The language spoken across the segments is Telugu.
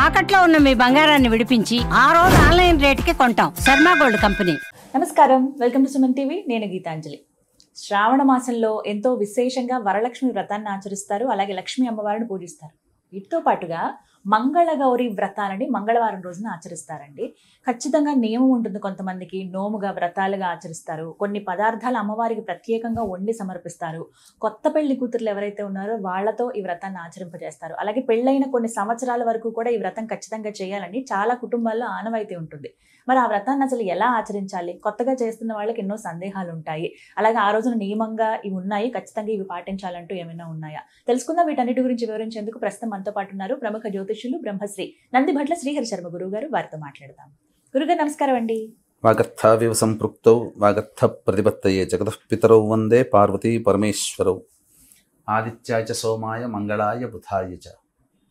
తాకట్లో ఉన్న మీ బంగారాన్ని విడిపించి ఆ రోజు ఆన్లైన్ రేటుకి కొంటాం. Sharma gold company. నమస్కారం, వెల్కమ్ టు సుమన్ టీవీ. నేను గీతాంజలి. శ్రావణ మాసంలో ఎంతో విశేషంగా వరలక్ష్మి వ్రతాన్ని ఆచరిస్తారు, అలాగే లక్ష్మీ అమ్మవారిని పూజిస్తారు. వీటితో పాటుగా మంగళగౌరి వ్రతాలని మంగళవారం రోజున ఆచరిస్తారండి. ఖచ్చితంగా నియమం ఉంటుంది. కొంతమందికి నోముగా వ్రతాలుగా ఆచరిస్తారు. కొన్ని పదార్థాలు అమ్మవారికి ప్రత్యేకంగా వండి సమర్పిస్తారు. కొత్త పెళ్లి కూతుర్లు ఎవరైతే ఉన్నారో వాళ్లతో ఈ వ్రతాన్ని ఆచరింపజేస్తారు. అలాగే పెళ్ళైన కొన్ని సంవత్సరాల వరకు కూడా ఈ వ్రతం ఖచ్చితంగా చేయాలని చాలా కుటుంబాల్లో ఆనవాయితీ ఉంటుంది. మరి ఆ వ్రతాన్ని అసలు ఎలా ఆచరించాలి? కొత్తగా చేస్తున్న వాళ్ళకి ఎన్నో సందేహాలు ఉంటాయి. అలాగే ఆ రోజున నియమంగా ఇవి ఉన్నాయి, ఖచ్చితంగా ఇవి పాటించాలంటూ ఏమైనా ఉన్నాయా? తెలుసుకుందాం. వీటన్నిటి గురించి వివరించేందుకు ప్రస్తుతం మనతో పాటు ఉన్నారు ప్రముఖ జ్యోతిష్యులు బ్రహ్మశ్రీ నందిభట్ల శ్రీహరి శర్మ గురువు గారు. వారితో మాట్లాడదాం. గురుగారు నమస్కారం అండి. వాగర్థావివ సంపృక్తౌ వాగర్థ ప్రతిపత్తయే జగతః పితరౌ వందే పార్వతీ పరమేశ్వరౌ ఆదిత్యాయ చ సోమాయ మంగళాయ బుధాయ చ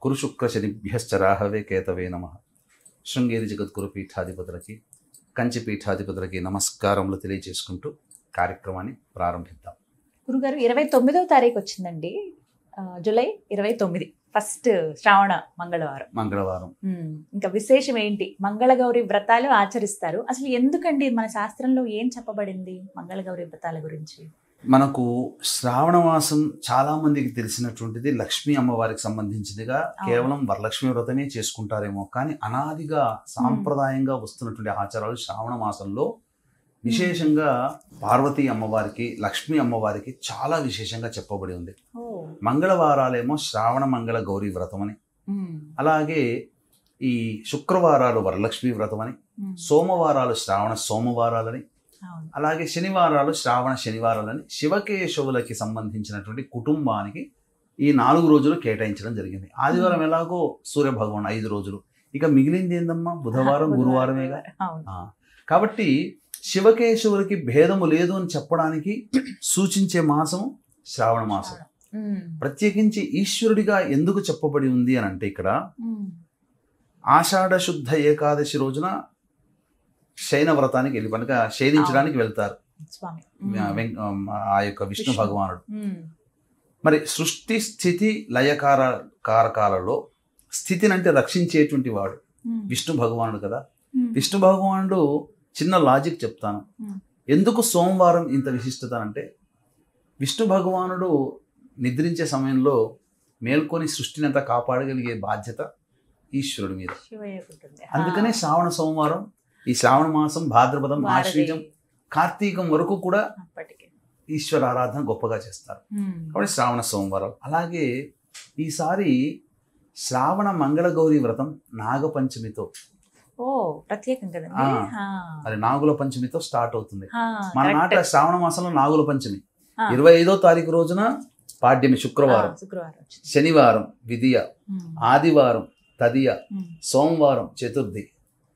కురు శుక్ర శనిభ్యశ్చ రాహవే కేతవే నమః. శృంగేరి జగద్గురు పీఠాధిపతులకి, కంచి పీఠాధిపతులకి నమస్కారములు తెలియజేసుకుంటూ కార్యక్రమాన్ని ప్రారంభిద్దాం. గురుగారు, 29వ తారీఖు వచ్చిందండి, జూలై 29, ఫస్ట్ శ్రావణ మంగళవారం. ఇంకా విశేషం ఏంటి? మంగళగౌరి వ్రతాలు ఆచరిస్తారు. అసలు ఎందుకండి? మన శాస్త్రంలో ఏం చెప్పబడింది మంగళగౌరి వ్రతాల గురించి? మనకు శ్రావణ మాసం చాలా మందికి తెలిసినటువంటిది లక్ష్మీ అమ్మవారికి సంబంధించిందిగా కేవలం వరలక్ష్మి వ్రతమే చేసుకుంటారేమో, కానీ అనాదిగా సాంప్రదాయంగా వస్తున్నటువంటి ఆచారాలు శ్రావణ మాసంలో విశేషంగా పార్వతీ అమ్మవారికి, లక్ష్మీ అమ్మవారికి చాలా విశేషంగా చెప్పబడి ఉంది. మంగళవారాలేమో శ్రావణ మంగళ గౌరీ వ్రతం అని, అలాగే ఈ శుక్రవారాలు వరలక్ష్మి వ్రతం అని, సోమవారాలు శ్రావణ సోమవారాలని, అలాగే శనివారాలు శ్రావణ శనివారాలని శివకేశవులకి సంబంధించినటువంటి కుటుంబానికి ఈ 4 రోజులు కేటాయించడం జరిగింది. ఆదివారం ఎలాగో సూర్య భగవాన్ 5 రోజులు, ఇక మిగిలింది ఏందమ్మా బుధవారం గురువారమేగా. కాబట్టి శివకేశవులకి భేదము లేదు అని చెప్పడానికి సూచించే మాసం శ్రావణ మాసం. ప్రత్యేకించి ఈశ్వరుడిగా ఎందుకు చెప్పబడి ఉంది అని అంటే, ఇక్కడ ఆషాఢ శుద్ధ ఏకాదశి రోజున శయన వ్రతానికి వెళ్ళి కనుక శయనించడానికి వెళ్తారు ఆ యొక్క విష్ణు భగవానుడు. మరి సృష్టి స్థితి లయకారకాలలో స్థితిని అంటే రక్షించేటువంటి వాడు విష్ణు భగవానుడు కదా. విష్ణు భగవానుడు చిన్న లాజిక్ చెప్తాను. ఎందుకు సోమవారం ఇంత విశిష్టత అంటే, విష్ణు భగవానుడు నిద్రించే సమయంలో మేల్కొని సృష్టిని అంతా కాపాడగలిగే బాధ్యత ఈశ్వరుడి మీద. అందుకనే శ్రావణ సోమవారం, ఈ శ్రావణ మాసం భాద్రపదం, ఆశ్వీజం, కార్తీకం వరకు కూడా ఈశ్వర ఆరాధన గొప్పగా చేస్తారు. కాబట్టి శ్రావణ సోమవారం. అలాగే ఈసారి శ్రావణ మంగళగౌరి వ్రతం నాగపంచమితో, అది నాగుల పంచమితో స్టార్ట్ అవుతుంది. మన నాట శ్రావణ మాసంలో నాగుల పంచమి 25వ తారీఖు రోజున పాడ్యమి శుక్రవారం, శనివారం విదియ, ఆదివారం తదియ, సోమవారం చతుర్థి,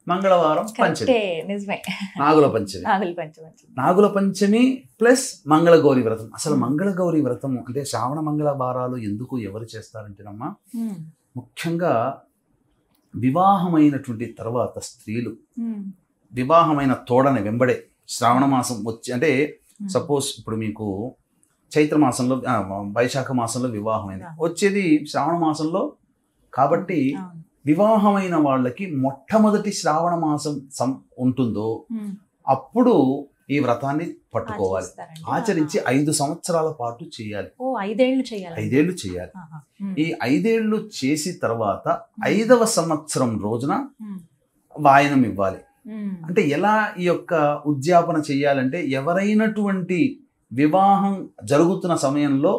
మంగళవారం పంచమి, నాగుల పంచమి. నాగుల పంచమి ప్లస్ మంగళగౌరి వ్రతం. అసలు మంగళగౌరి వ్రతం అంటే శ్రావణ మంగళ వారాలు ఎందుకు ఎవరు చేస్తారంటేనమ్మా, ముఖ్యంగా వివాహమైనటువంటి తర్వాత స్త్రీలు వివాహమైన తోడని వెంబడే శ్రావణ మాసం వచ్చి, అంటే సపోజ్ ఇప్పుడు మీకు చైత్ర మాసంలో వైశాఖ మాసంలో వివాహమైంది, వచ్చేది శ్రావణ మాసంలో. కాబట్టి వివాహమైన వాళ్ళకి మొట్టమొదటి శ్రావణ మాసం ఉంటుందో అప్పుడు ఈ వ్రతాన్ని పట్టుకోవాలి, ఆచరించి 5 సంవత్సరాల పాటు చేయాలి. 5 ఏళ్ళు చేయాలి. ఈ 5 ఏళ్ళు చేసి తర్వాత 5వ సంవత్సరం రోజున వాయనం ఇవ్వాలి. అంటే ఎలా ఈ యొక్క ఉద్యాపన చేయాలంటే, ఎవరైనటువంటి వివాహం జరుగుతున్న సమయంలో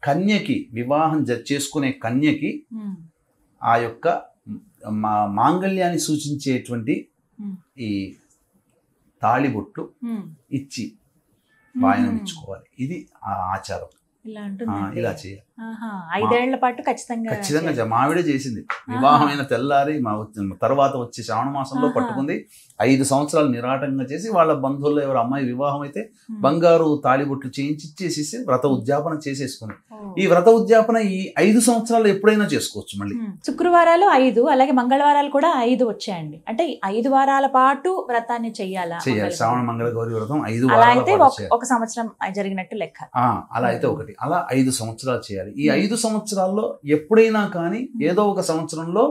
కన్యకి, వివాహం చేసుకునే కన్యకి ఆ యొక్క మాంగళ్యాన్ని సూచించేటువంటి ఈ తాళిబొట్లు ఇచ్చి వాయనం ఇచ్చుకోవాలి. ఇది ఆ ఆచారం. ఇలా చేయాలి. 5 ఏళ్ల పాటు ఖచ్చితంగా. మావిడే చేసింది. వివాహమైన తెల్లారి తర్వాత వచ్చి శ్రావణ మాసంలో పట్టుకుంది. 5 సంవత్సరాలు నిరాటంగా చేసి వాళ్ళ బంధువుల్లో ఎవరు అమ్మాయి వివాహం అయితే బంగారు తాళిబొట్లు చేయించేసి వ్రత ఉద్యాపన చేసేసుకుంది. ఈ వ్రత ఉద్యాపన ఈ 5 సంవత్సరాలు ఎప్పుడైనా చేసుకోవచ్చు. మళ్ళీ శుక్రవారాలు 5, అలాగే మంగళవారాలు కూడా 5 వచ్చాయండి. అంటే 5 వారాల పాటు వ్రతాన్ని చేయాలి. శ్రావణ మంగళ గౌరి వ్రతం 5 వారాలు ఒక సంవత్సరం జరిగినట్టు లెక్క. అలా అయితే ఒకటి, అలా 5 సంవత్సరాలు చేయాలి. ఈ 5 సంవత్సరాల్లో ఎప్పుడైనా కానీ ఏదో ఒక సంవత్సరంలో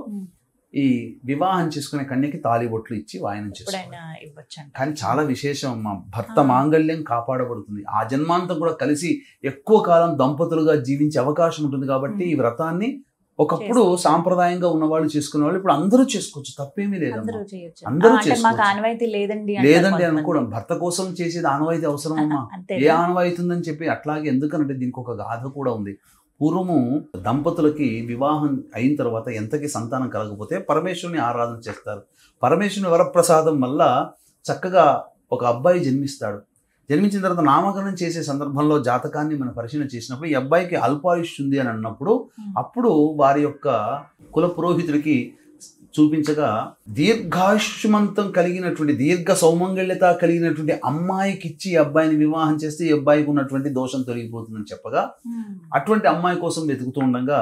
ఈ వివాహం చేసుకునే కన్యకి తాళిబొట్లు ఇచ్చి వాయనం చేస్తారు. ఎప్పుడైనా ఇవ్వచ్చంట. కానీ చాలా విశేషం అమ్మా, భర్త మాంగళ్యం కాపాడబడుతుంది. ఆ జన్మాంతం కూడా కలిసి ఎక్కువ కాలం దంపతులుగా జీవించే అవకాశం ఉంటుంది. కాబట్టి ఈ వ్రతాన్ని ఒకప్పుడు సాంప్రదాయంగా ఉన్నవాళ్ళు చేసుకునే వాళ్ళు ఇప్పుడు అందరూ చేసుకోవచ్చు, తప్పేమీ లేదమ్మా. అందరూ చేయొచ్చు. అందరూ అంటే మాకు చేసుకోవచ్చు. ఆనవాయితీ లేదండి లేదండి అనుకోవడం, భర్త కోసం చేసేది ఆనవాయితీ అవసరమమ్మా. అంతే. ఏ ఆనవాయితీ ఉందని చెప్పి అట్లాగే ఎందుకనంటే దీనికి ఒక గాథ కూడా ఉంది. పూర్వము దంపతులకి వివాహం అయిన తర్వాత ఎంతకి సంతానం కలగకపోతే పరమేశ్వరుని ఆరాధన చేస్తారు. పరమేశ్వరుని వరప్రసాదం వల్ల చక్కగా ఒక అబ్బాయి జన్మిస్తాడు. జన్మించిన తర్వాత నామకరణం చేసే సందర్భంలో జాతకాన్ని మనం పరిశీలన చేసినప్పుడు ఈ అబ్బాయికి అల్పాయుష్ ఉంది అని అన్నప్పుడు అప్పుడు వారి యొక్క కుల పురోహితుడికి చూపించగా దీర్ఘాయుష్మంతం కలిగినటువంటి దీర్ఘ సౌమంగళ్యత కలిగినటువంటి అమ్మాయికి ఇచ్చి ఈ అబ్బాయిని వివాహం చేస్తే ఈ అబ్బాయికి ఉన్నటువంటి దోషం తొలగిపోతుందని చెప్పగా అటువంటి అమ్మాయి కోసం వెతుకుతూ ఉండగా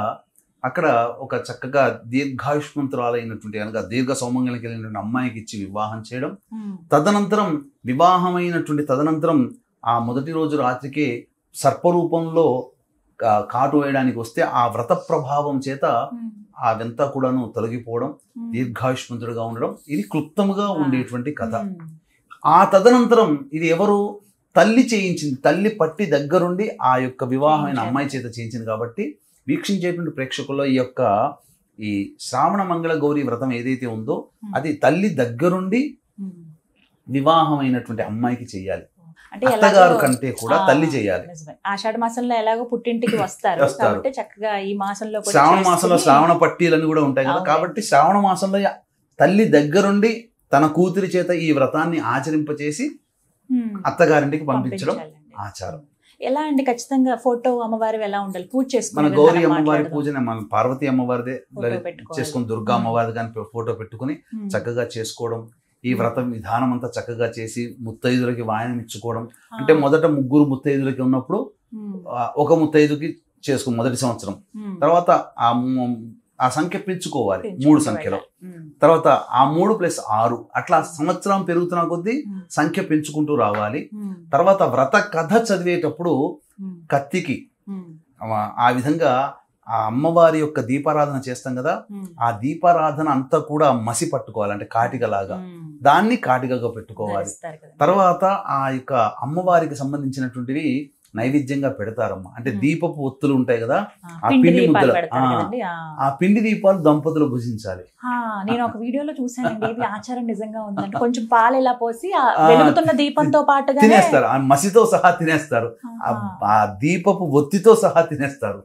అక్కడ ఒక చక్కగా దీర్ఘాయుష్మంతురాలైనటువంటి అనగా దీర్ఘ సౌమంగళ్యం కలిగినటువంటి అమ్మాయికి ఇచ్చి వివాహం చేయడం, తదనంతరం వివాహమైనటువంటి తదనంతరం ఆ మొదటి రోజు రాత్రికి సర్పరూపంలో కాటు వేయడానికి వస్తే ఆ వ్రత ప్రభావం చేత అదంతా కూడాను తొలగిపోవడం, దీర్ఘాయుష్మంతుడుగా ఉండడం, ఇది క్లుప్తముగా ఉండేటువంటి కథ. ఆ తదనంతరం ఇది ఎవరు తల్లి చేయించింది, తల్లి పట్టి దగ్గరుండి ఆ యొక్క వివాహమైన అమ్మాయి చేత చేయించింది. కాబట్టి వీక్షించేటువంటి ప్రేక్షకుల్లో ఈ శ్రావణ మంగళ గౌరీ వ్రతం ఏదైతే ఉందో అది తల్లి దగ్గరుండి వివాహమైనటువంటి అమ్మాయికి చెయ్యాలి. అత్తగారు కంటే కూడా తల్లి చేయాలి. ఆషాఢ మాసంలో ఎలాగో పుట్టింటికి వస్తారు కాబట్టి చక్కగా ఈ మాసంలో శ్రావణ మాసంలో శ్రావణ పట్టీలని కూడా ఉంటాయి కదా. కాబట్టి శ్రావణ మాసంలో తల్లి దగ్గరుండి తన కూతురి చేత ఈ వ్రతాన్ని ఆచరింపచేసి అత్తగారింటికి పంపించడం ఆచారం. ఎలా అండి? ఖచ్చితంగా ఫోటో అమ్మవారి ఎలా ఉండాలి? పూజ చేసుకుని మన గౌరీ అమ్మవారి పూజనే మన పార్వతీ అమ్మవారిదే చేసుకుని దుర్గా అమ్మవారి కానీ ఫోటో పెట్టుకుని చక్కగా చేసుకోవడం. ఈ వ్రతం విధానం అంతా చక్కగా చేసి ముత్తైదులకి వాయనం ఇచ్చుకోవడం. అంటే మొదట ముగ్గురు ముత్తైదులకి ఉన్నప్పుడు ఒక ముత్తైదుకి చేసుకో మొదటి సంవత్సరం, తర్వాత ఆ సంఖ్య పెంచుకోవాలి 3 సంఖ్యలో, తర్వాత ఆ 3+6 అట్లా సంవత్సరం పెరుగుతున్న కొద్దీ సంఖ్య పెంచుకుంటూ రావాలి. తర్వాత వ్రత కథ చదివేటప్పుడు కత్తికి ఆ విధంగా ఆ అమ్మవారి యొక్క దీపారాధన చేస్తాం కదా, ఆ దీపారాధన అంతా కూడా మసి పట్టుకోవాలి, అంటే కాటికలాగా దాన్ని కాటికగా పెట్టుకోవాలి. తర్వాత ఆ యొక్క అమ్మవారికి సంబంధించినటువంటివి నైవేద్యంగా పెడతారమ్మా. అంటే దీపపు ఒత్తులు ఉంటాయి కదా, ఆ పిండి ముద్దలు, ఆ పిండి దీపాలు దంపతులు భుజించాలి. నేను ఒక వీడియోలో చూసానండి, ఇది ఆచారం నిజంగా ఉందంటే కొంచెం పాలు ఇలా పోసి వెలుగుతున్న దీపంతో పాటుగా తినేస్తారు, ఆ మసితో సహా తినేస్తారు, ఆ దీపపు ఒత్తితో సహా తినేస్తారు.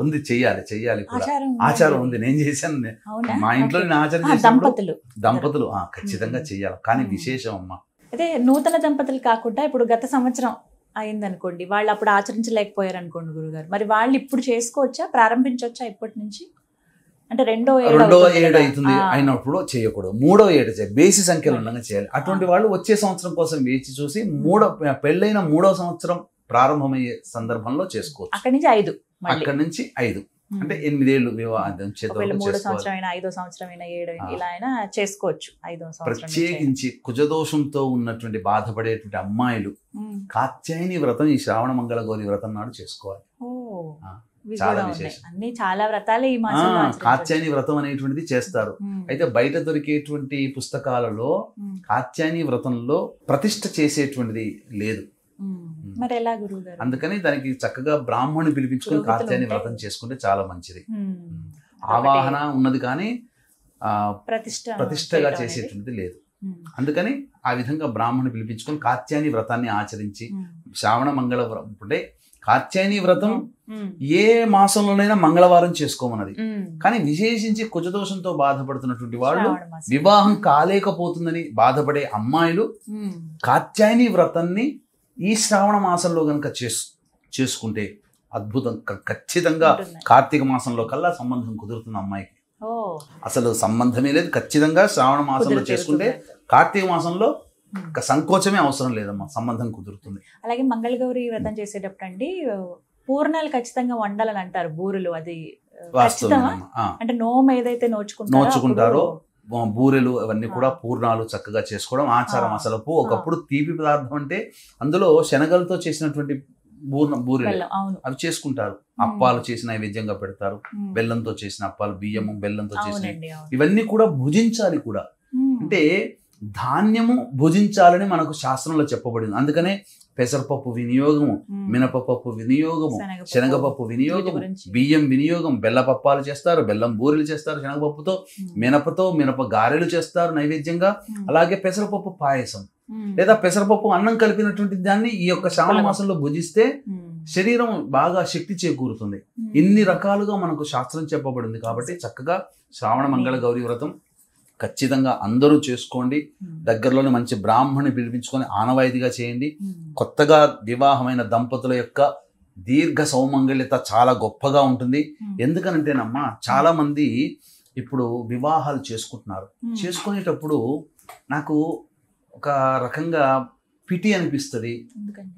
ఉంది, చెయ్యాలి కూడా ఆచారం ఉంది. నేను చేశాను, మా ఇంట్లో నేను ఆచారం చేశాను. దంపతులు ఖచ్చితంగా చెయ్యాలి. కానీ విశేషం అమ్మా, అదే నూతన దంపతులు కాకుండా ఇప్పుడు గత సంవత్సరం అయిందనుకోండి, వాళ్ళు అప్పుడు ఆచరించలేకపోయారు అనుకోండి గురుగారు, మరి వాళ్ళు ఇప్పుడు చేసుకోవచ్చా, ప్రారంభించవచ్చా ఇప్పటి నుంచి? అంటే రెండో ఏడు అవుతుంది అయినప్పుడు చేయకూడదు, 3వ ఏడు బేసి సంఖ్యలో ఉండగా చేయాలి. అటువంటి వాళ్ళు వచ్చే సంవత్సరం కోసం వేచి చూసి పెళ్ళైన 3వ సంవత్సరం ప్రారంభమయ్యే సందర్భంలో చేసుకోవచ్చు. అక్కడి నుంచి 5 అంటే 8 ఏళ్ళు వివాహం 3వ సంవత్సరం అయినా 5వ సంవత్సరం అయినా 7 ఇలా అయినా చేసుకోవచ్చు. 5వ సంవత్సరం ప్రత్యేకించి కుజదోషంతో ఉన్నటువంటి బాధపడేటువంటి అమ్మాయిలు కాత్యాయని వ్రతం ఈ శ్రావణ మంగళ గౌరి వ్రతం నాడు చేసుకోవాలి. చాలా విశేషం. అన్ని చాలా వ్రతాలు ఈ మాసంలో కాత్యాయని వ్రతం అనేటువంటిది చేస్తారు. అయితే బయట దొరికేటువంటి పుస్తకాలలో కాత్యాయని వ్రతంలో ప్రతిష్ఠ చేసేటువంటిది లేదు. మరి ఎలా గురువుగారు? అందుకని దానికి చక్కగా బ్రాహ్మణుని పిలిపించుకొని కాత్యాయని వ్రతం చేసుకుంటే చాలా మంచిది. ఆవాహన ఉన్నది కానీ ప్రతిష్టగా చేసేటువంటిది లేదు. అందుకని ఆ విధంగా బ్రాహ్మణుని పిలిపించుకొని కాత్యాయని వ్రతాన్ని ఆచరించి శ్రావణ మంగళ అంటే కాత్యాయని వ్రతం ఏ మాసంలోనైనా మంగళవారం చేసుకోమన్నది. కానీ విశేషించి కుజదోషంతో బాధపడుతున్నటువంటి వాళ్ళు, వివాహం కాలేకపోతుందని బాధపడే అమ్మాయిలు కాత్యాయని వ్రతాన్ని ఈ శ్రావణ మాసంలో కనుక చేసుకుంటే అద్భుతం, ఖచ్చితంగా కార్తీక మాసంలో కల్లా సంబంధం కుదురుతుంది అమ్మాయికి. అసలు సంబంధమే లేదు, ఖచ్చితంగా శ్రావణ మాసంలో చేసుకుంటే కార్తీక మాసంలో సంకోచమే అవసరం లేదమ్మా, సంబంధం కుదురుతుంది. అలాగే మంగళగౌరి వ్రతం చేసేటప్పుడు అండి పూర్ణాలు ఖచ్చితంగా వండాలని అంటారు, బూరెలు, అది అంటే నోము ఏదైతే నోచుకుంటారో బూరెలు అవన్నీ కూడా పూర్ణాలు చక్కగా చేసుకోవడం ఆచారం. అసలు ఒకప్పుడు తీపి పదార్థం అంటే అందులో శనగలతో చేసినటువంటి బూరెలు బెల్లం, అవును. అవి చేసుకుంటారు. అప్పాలు చేసి నైవేద్యంగా పెడతారు, బెల్లంతో చేసిన అప్పాలు, బియ్యము బెల్లంతో చేసిన, అవునండి, అవును. ఇవన్నీ కూడా భుజించాలి కూడా. అంటే ధాన్యము భుజించాలని మనకు శాస్త్రంలో చెప్పబడింది. అందుకనే పెసరపప్పు వినియోగము, మినపపప్పు వినియోగము, శనగపప్పు వినియోగం, బియ్యం వినియోగం, బెల్లపప్పాలు చేస్తారు, బెల్లం బూరెలు చేస్తారు శనగపప్పుతో, మినప గారెలు చేస్తారు నైవేద్యంగా. అలాగే పెసరపప్పు పాయసం లేదా పెసరపప్పు అన్నం కలిపినటువంటి దాన్ని ఈ యొక్క శ్రావణ మాసంలో భుజిస్తే శరీరం బాగా శక్తి చేకూరుతుంది. ఇన్ని రకాలుగా మనకు శాస్త్రం చెప్పబడింది. కాబట్టి చక్కగా శ్రావణ మంగళ గౌరీ వ్రతం ఖచ్చితంగా అందరూ చేసుకోండి. దగ్గరలోనే మంచి బ్రాహ్మణి పిలిపించుకొని ఆనవాయితీగా చేయండి. కొత్తగా వివాహమైన దంపతుల యొక్క దీర్ఘ సౌమంగళ్యత చాలా గొప్పగా ఉంటుంది. ఎందుకనంటేనమ్మా, చాలా మంది ఇప్పుడు వివాహాలు చేసుకుంటున్నారు. చేసుకునేటప్పుడు నాకు ఒక రకంగా పిటి అనిపిస్తుంది,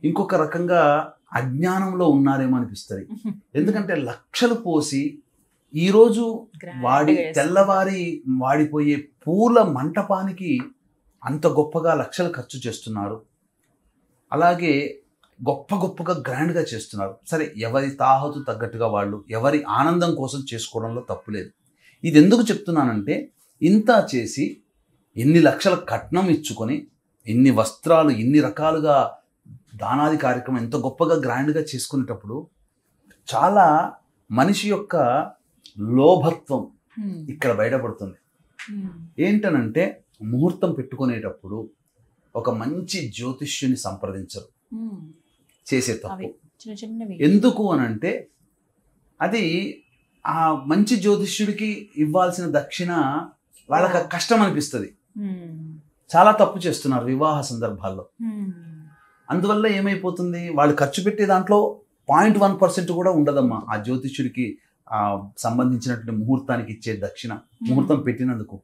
ఇంకొక రకంగా అజ్ఞానంలో ఉన్నారేమో అనిపిస్తుంది. ఎందుకంటే లక్షలు పోసి ఈరోజు తెల్లవారి వాడిపోయే పూల మంటపానికి అంత గొప్పగా లక్షలు ఖర్చు చేస్తున్నారు. అలాగే గొప్పగా గ్రాండ్గా చేస్తున్నారు. సరే, ఎవరి తాహతు తగ్గట్టుగా వాళ్ళు ఎవరి ఆనందం కోసం చేసుకోవడంలో తప్పులేదు. ఇది ఎందుకు చెప్తున్నానంటే, ఇంత చేసి ఎన్ని లక్షల కట్నం ఇచ్చుకొని ఎన్ని వస్త్రాలు ఇన్ని రకాలుగా దానాది కార్యక్రమం ఎంత గొప్పగా గ్రాండ్గా చేసుకునేటప్పుడు చాలా మనిషి యొక్క లోభత్వం ఇక్కడ బయటపడుతుంది. ఏంటనంటే, ముహూర్తం పెట్టుకునేటప్పుడు ఒక మంచి జ్యోతిష్యుని సంప్రదించరు, చేసే తప్పు. ఎందుకు అనంటే, అది ఆ మంచి జ్యోతిష్యుడికి ఇవ్వాల్సిన దక్షిణ వాళ్ళకి కష్టం అనిపిస్తుంది. చాలా తప్పు చేస్తున్నారు వివాహ సందర్భాల్లో. అందువల్ల ఏమైపోతుంది, వాళ్ళు ఖర్చు పెట్టే దాంట్లో 0.1% కూడా ఉండదమ్మా ఆ జ్యోతిష్యుడికి సంబంధించినటువంటి ముహూర్తానికి ఇచ్చే దక్షిణ. ముహూర్తం పెట్టినందుకు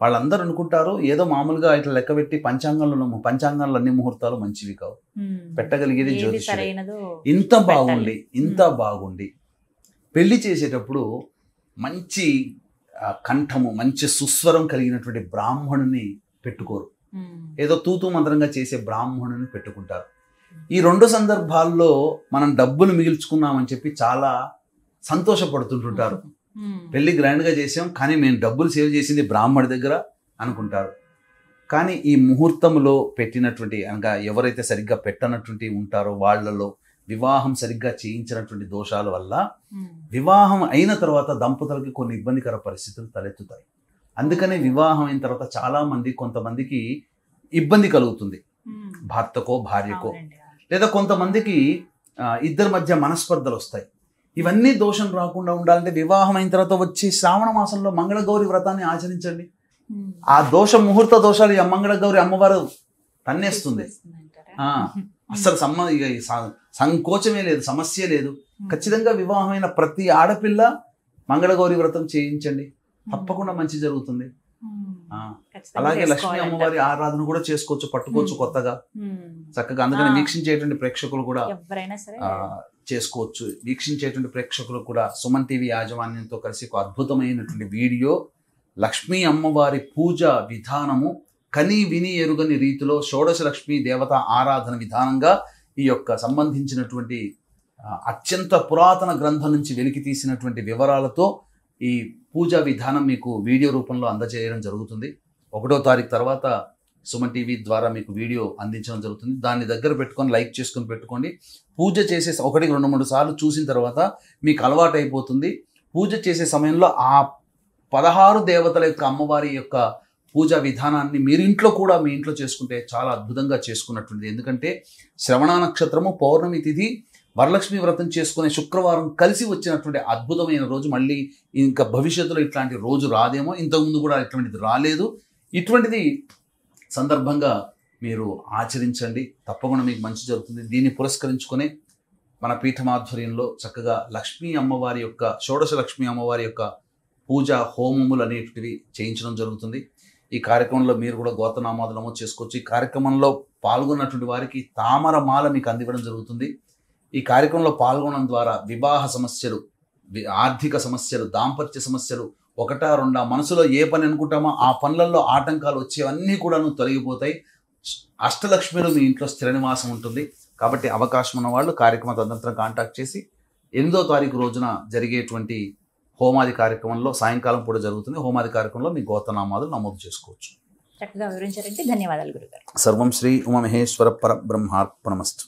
వాళ్ళందరూ అనుకుంటారు ఏదో మామూలుగా ఇట్లా లెక్క పెట్టి పంచాంగంలో అన్ని ముహూర్తాలు మంచివి కావు, పెట్టగలిగేది జ్యోతిష్యుడు. ఇంత బాగుండి పెళ్లి చేసేటప్పుడు మంచి కంఠము మంచి సుస్వరం కలిగినటువంటి బ్రాహ్మణుని పెట్టుకోరు, ఏదో తూతూ మంత్రంగా చేసే బ్రాహ్మణుని పెట్టుకుంటారు. ఈ రెండు సందర్భాల్లో మనం డబ్బులు మిగిల్చుకున్నామని చెప్పి చాలా సంతోషపడుతుంటుంటారు. పెళ్లి గ్రాండ్గా చేసాం కానీ మేము డబ్బులు సేవ్ చేసింది బ్రాహ్మణి దగ్గర అనుకుంటారు. కానీ ఈ ముహూర్తంలో పెట్టినటువంటి అనగా ఎవరైతే సరిగ్గా పెట్టనటువంటి ఉంటారో వాళ్ళలో వివాహం సరిగ్గా చేయించినటువంటి దోషాల వల్ల వివాహం అయిన తర్వాత దంపతులకి కొన్ని ఇబ్బందికర పరిస్థితులు తలెత్తుతాయి. అందుకనే వివాహం అయిన తర్వాత చాలా మంది కొంతమందికి ఇబ్బంది కలుగుతుంది, భర్తకో భార్యకో, లేదా కొంతమందికి ఇద్దరి మధ్య మనస్పర్ధలు వస్తాయి. ఇవన్నీ దోషం రాకుండా ఉండాలంటే వివాహం అయిన తర్వాత వచ్చి శ్రావణ మాసంలో మంగళగౌరి వ్రతాన్ని ఆచరించండి. ఆ ముహూర్త దోషాలు మంగళగౌరి అమ్మవారు తన్నేస్తుంది. అసలు సంకోచమే లేదు, సమస్య లేదు. ఖచ్చితంగా వివాహమైన ప్రతి ఆడపిల్ల మంగళగౌరి వ్రతం చేయించండి, తప్పకుండా మంచి జరుగుతుంది. అలాగే లక్ష్మీ అమ్మవారి ఆరాధన కూడా చేసుకోవచ్చు, పట్టుకోవచ్చు కొత్తగా చక్కగా. అందుకని వీక్షించేటువంటి ప్రేక్షకులు కూడా చేసుకోవచ్చు. వీక్షించేటువంటి ప్రేక్షకులు కూడా సుమన్ టీవీ యాజమాన్యంతో కలిసి ఒక అద్భుతమైనటువంటి వీడియో లక్ష్మీ అమ్మవారి పూజ విధానము కని విని ఎరుగని రీతిలో షోడశ లక్ష్మీ దేవత ఆరాధన విధానంగా ఈ యొక్క సంబంధించినటువంటి అత్యంత పురాతన గ్రంథం నుంచి వెలికి తీసినటువంటి వివరాలతో ఈ పూజా విధానం మీకు వీడియో రూపంలో అందజేయడం జరుగుతుంది. 1వ తారీఖు తర్వాత సుమన్ టీవీ ద్వారా మీకు వీడియో అందించడం జరుగుతుంది. దాన్ని దగ్గర పెట్టుకొని లైక్ చేసుకొని పెట్టుకోండి. పూజ చేసే 1, 2, 3 సార్లు చూసిన తర్వాత మీకు అలవాటు అయిపోతుంది. పూజ చేసే సమయంలో ఆ 16 దేవతల యొక్క అమ్మవారి యొక్క పూజా విధానాన్ని మీరు ఇంట్లో కూడా మీ ఇంట్లో చేసుకుంటే చాలా అద్భుతంగా చేసుకున్నట్టుంది. ఎందుకంటే శ్రవణ నక్షత్రము, పౌర్ణమి తిథి, వరలక్ష్మి వ్రతం చేసుకునే శుక్రవారం కలిసి వచ్చినటువంటి అద్భుతమైన రోజు. మళ్ళీ ఇంకా భవిష్యత్తులో ఇట్లాంటి రోజు రాదేమో, ఇంతకుముందు కూడా ఇటువంటిది రాలేదు. ఇటువంటిది సందర్భంగా మీరు ఆచరించండి, తప్పకుండా మీకు మంచి జరుగుతుంది. దీన్ని పురస్కరించుకొని మన పీఠమాధ్వర్యంలో చక్కగా లక్ష్మీ అమ్మవారి యొక్క షోడశ లక్ష్మీ అమ్మవారి యొక్క పూజా హోమములు అనేటివి చేయించడం జరుగుతుంది. ఈ కార్యక్రమంలో మీరు కూడా గోత్రనామాలు నమోదు చేసుకోవచ్చు. ఈ కార్యక్రమంలో పాల్గొన్నటువంటి వారికి తామర మాల మీకు అందివ్వడం జరుగుతుంది. ఈ కార్యక్రమంలో పాల్గొనడం ద్వారా వివాహ సమస్యలు, ఆర్థిక సమస్యలు, దాంపత్య సమస్యలు, 1, 2 మనసులో ఏ పని అనుకుంటామో ఆ పనులలో ఆటంకాలు వచ్చేవన్నీ కూడా తొలగిపోతాయి. అష్టలక్ష్మిలు మీ ఇంట్లో స్థిర నివాసం ఉంటుంది. కాబట్టి అవకాశం ఉన్న వాళ్ళు కార్యక్రమ తదనంతరం కాంటాక్ట్ చేసి 8వ తారీఖు రోజున జరిగేటువంటి హోమాది కార్యక్రమంలో సాయంకాలం పూట జరుగుతుంది. హోమాది కార్యక్రమంలో మీ గోత్రనామాలు నమోదు చేసుకోవచ్చు. చక్కగా వివరించారంటే ధన్యవాదాలు గురుగారు. సర్వం శ్రీ ఉమామహేశ్వర పరబ్రహ్మార్పణమస్తు.